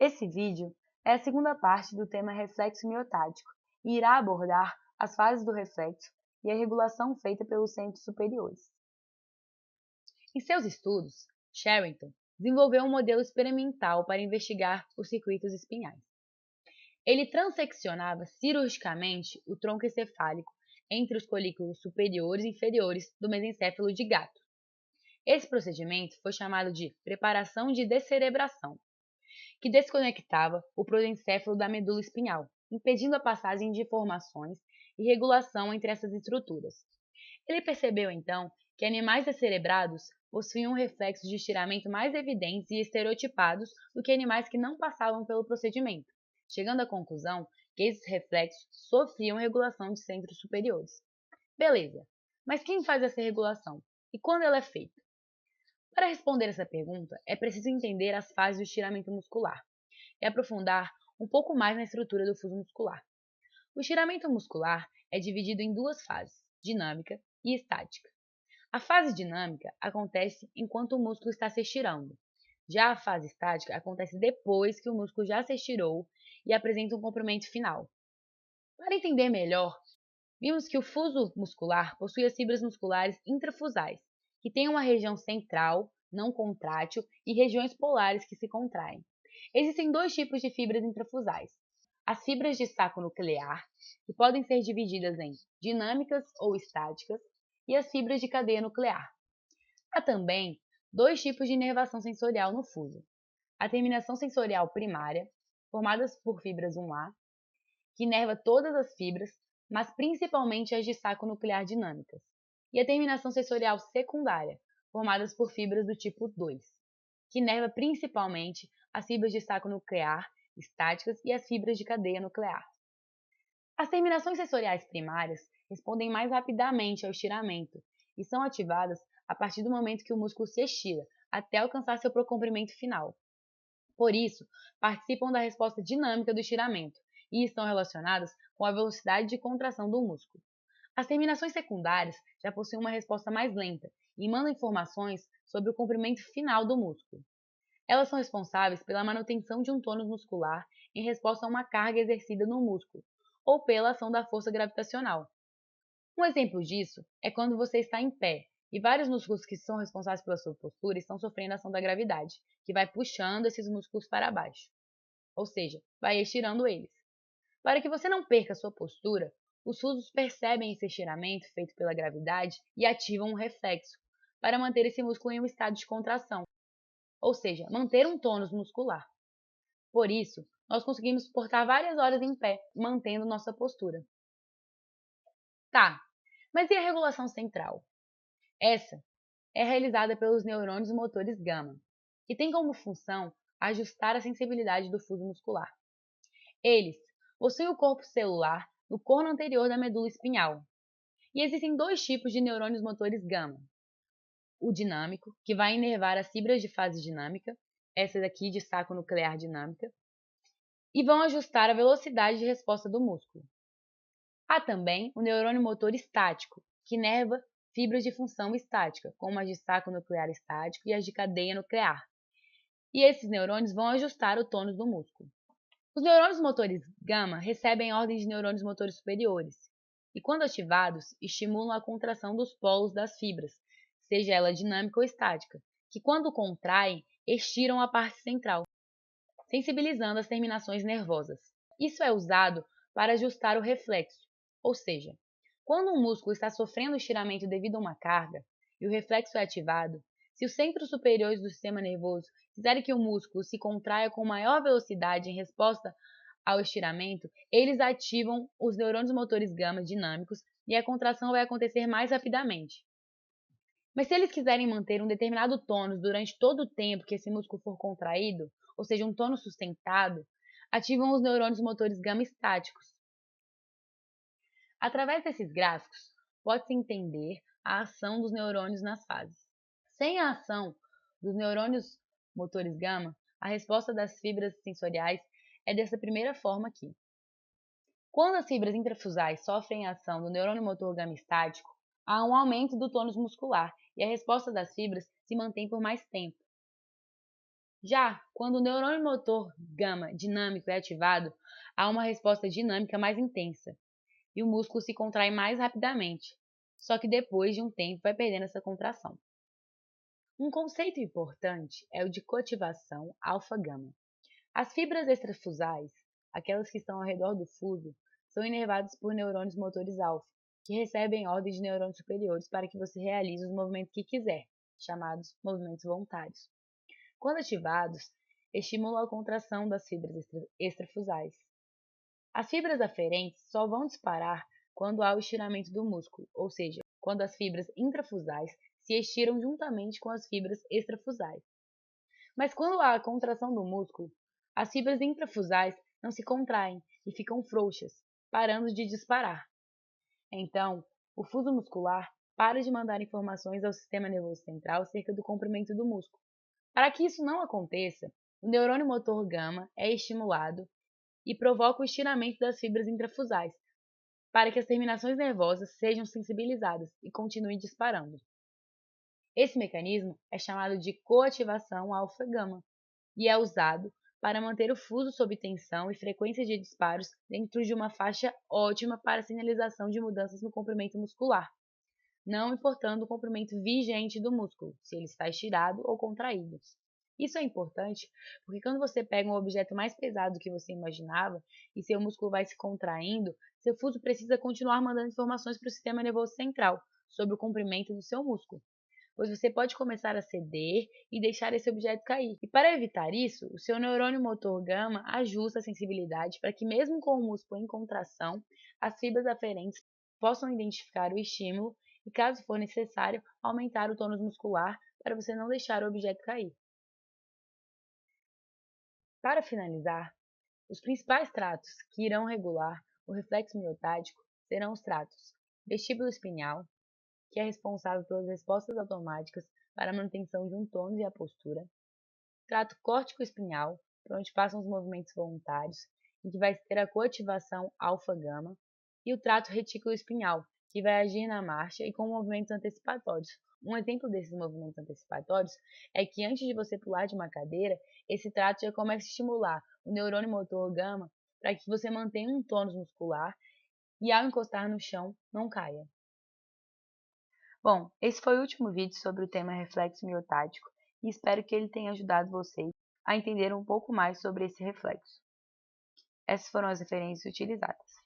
Esse vídeo é a segunda parte do tema reflexo miocárdico e irá abordar as fases do reflexo e a regulação feita pelos centros superiores. Em seus estudos, Sherrington desenvolveu um modelo experimental para investigar os circuitos espinhais. Ele transeccionava cirurgicamente o tronco encefálico entre os colículos superiores e inferiores do mesencéfalo de gato. Esse procedimento foi chamado de preparação de descerebração, que desconectava o prosencéfalo da medula espinhal, impedindo a passagem de informações e regulação entre essas estruturas. Ele percebeu então que animais descerebrados possuíam reflexos de estiramento mais evidentes e estereotipados do que animais que não passavam pelo procedimento, chegando à conclusão que esses reflexos sofriam regulação de centros superiores. Beleza, mas quem faz essa regulação? E quando ela é feita? Para responder essa pergunta, é preciso entender as fases do estiramento muscular e aprofundar um pouco mais na estrutura do fuso muscular. O estiramento muscular é dividido em duas fases, dinâmica e estática. A fase dinâmica acontece enquanto o músculo está se estirando. Já a fase estática acontece depois que o músculo já se estirou e apresenta um comprimento final. Para entender melhor, vimos que o fuso muscular possui as fibras musculares intrafusais, que têm uma região central, não contrátil, e regiões polares que se contraem. Existem dois tipos de fibras intrafusais: as fibras de saco nuclear, que podem ser divididas em dinâmicas ou estáticas, e as fibras de cadeia nuclear. Há também dois tipos de inervação sensorial no fuso: a terminação sensorial primária, formada por fibras 1A, que inerva todas as fibras, mas principalmente as de saco nuclear dinâmicas, e a terminação sensorial secundária, formadas por fibras do tipo 2, que inerva principalmente as fibras de saco nuclear estáticas e as fibras de cadeia nuclear. As terminações sensoriais primárias respondem mais rapidamente ao estiramento e são ativadas a partir do momento que o músculo se estira até alcançar seu comprimento final. Por isso, participam da resposta dinâmica do estiramento e estão relacionadas com a velocidade de contração do músculo. As terminações secundárias já possuem uma resposta mais lenta e mandam informações sobre o comprimento final do músculo. Elas são responsáveis pela manutenção de um tônus muscular em resposta a uma carga exercida no músculo ou pela ação da força gravitacional. Um exemplo disso é quando você está em pé e vários músculos que são responsáveis pela sua postura estão sofrendo a ação da gravidade, que vai puxando esses músculos para baixo, ou seja, vai estirando eles. Para que você não perca sua postura, os fusos percebem esse estiramento feito pela gravidade e ativam um reflexo para manter esse músculo em um estado de contração, ou seja, manter um tônus muscular. Por isso, nós conseguimos suportar várias horas em pé, mantendo nossa postura. Tá, mas e a regulação central? Essa é realizada pelos neurônios motores gama, que tem como função ajustar a sensibilidade do fuso muscular. Eles possuem o corpo celular no corno anterior da medula espinhal. E existem dois tipos de neurônios motores gama: o dinâmico, que vai inervar as fibras de fase dinâmica, essa daqui de saco nuclear dinâmica, e vão ajustar a velocidade de resposta do músculo. Há também o neurônio motor estático, que inerva fibras de função estática, como as de saco nuclear estático e as de cadeia nuclear. E esses neurônios vão ajustar o tônus do músculo. Os neurônios motores gama recebem ordens de neurônios motores superiores, e quando ativados, estimulam a contração dos polos das fibras, seja ela dinâmica ou estática, que quando contraem, estiram a parte central, sensibilizando as terminações nervosas. Isso é usado para ajustar o reflexo, ou seja, quando um músculo está sofrendo estiramento devido a uma carga e o reflexo é ativado, se os centros superiores do sistema nervoso quiserem que o músculo se contraia com maior velocidade em resposta ao estiramento, eles ativam os neurônios motores gama dinâmicos e a contração vai acontecer mais rapidamente. Mas se eles quiserem manter um determinado tônus durante todo o tempo que esse músculo for contraído, ou seja, um tônus sustentado, ativam os neurônios motores gama estáticos. Através desses gráficos, pode-se entender a ação dos neurônios nas fases. Sem a ação dos neurônios motores gama, a resposta das fibras sensoriais é dessa primeira forma aqui. Quando as fibras intrafusais sofrem a ação do neurônio motor gama estático, há um aumento do tônus muscular e a resposta das fibras se mantém por mais tempo. Já quando o neurônio motor gama dinâmico é ativado, há uma resposta dinâmica mais intensa e o músculo se contrai mais rapidamente, só que depois de um tempo vai perdendo essa contração. Um conceito importante é o de coativação alfa-gama. As fibras extrafusais, aquelas que estão ao redor do fuso, são inervadas por neurônios motores alfa, que recebem ordens de neurônios superiores para que você realize os movimentos que quiser, chamados movimentos voluntários. Quando ativados, estimulam a contração das fibras extrafusais. As fibras aferentes só vão disparar quando há o estiramento do músculo, ou seja, quando as fibras intrafusais se estiram juntamente com as fibras extrafusais. Mas quando há a contração do músculo, as fibras intrafusais não se contraem e ficam frouxas, parando de disparar. Então, o fuso muscular para de mandar informações ao sistema nervoso central acerca do comprimento do músculo. Para que isso não aconteça, o neurônio motor gama é estimulado e provoca o estiramento das fibras intrafusais, para que as terminações nervosas sejam sensibilizadas e continuem disparando. Esse mecanismo é chamado de coativação alfa-gama e é usado para manter o fuso sob tensão e frequência de disparos dentro de uma faixa ótima para sinalização de mudanças no comprimento muscular, não importando o comprimento vigente do músculo, se ele está estirado ou contraído. Isso é importante porque quando você pega um objeto mais pesado do que você imaginava e seu músculo vai se contraindo, seu fuso precisa continuar mandando informações para o sistema nervoso central sobre o comprimento do seu músculo, pois você pode começar a ceder e deixar esse objeto cair. E para evitar isso, o seu neurônio motor gama ajusta a sensibilidade para que mesmo com o músculo em contração, as fibras aferentes possam identificar o estímulo e, caso for necessário, aumentar o tônus muscular para você não deixar o objeto cair. Para finalizar, os principais tratos que irão regular o reflexo miotádico serão os tratos vestíbulo espinhal, que é responsável pelas respostas automáticas para a manutenção de um tônus e a postura, trato córtico-espinhal, por onde passam os movimentos voluntários, em que vai ter a coativação alfa-gama, e o trato retículo-espinhal, que vai agir na marcha e com movimentos antecipatórios. Um exemplo desses movimentos antecipatórios é que antes de você pular de uma cadeira, esse trato já começa a estimular o neurônio motor gama para que você mantenha um tônus muscular e ao encostar no chão não caia. Bom, esse foi o último vídeo sobre o tema reflexo miotádico e espero que ele tenha ajudado vocês a entender um pouco mais sobre esse reflexo. Essas foram as referências utilizadas.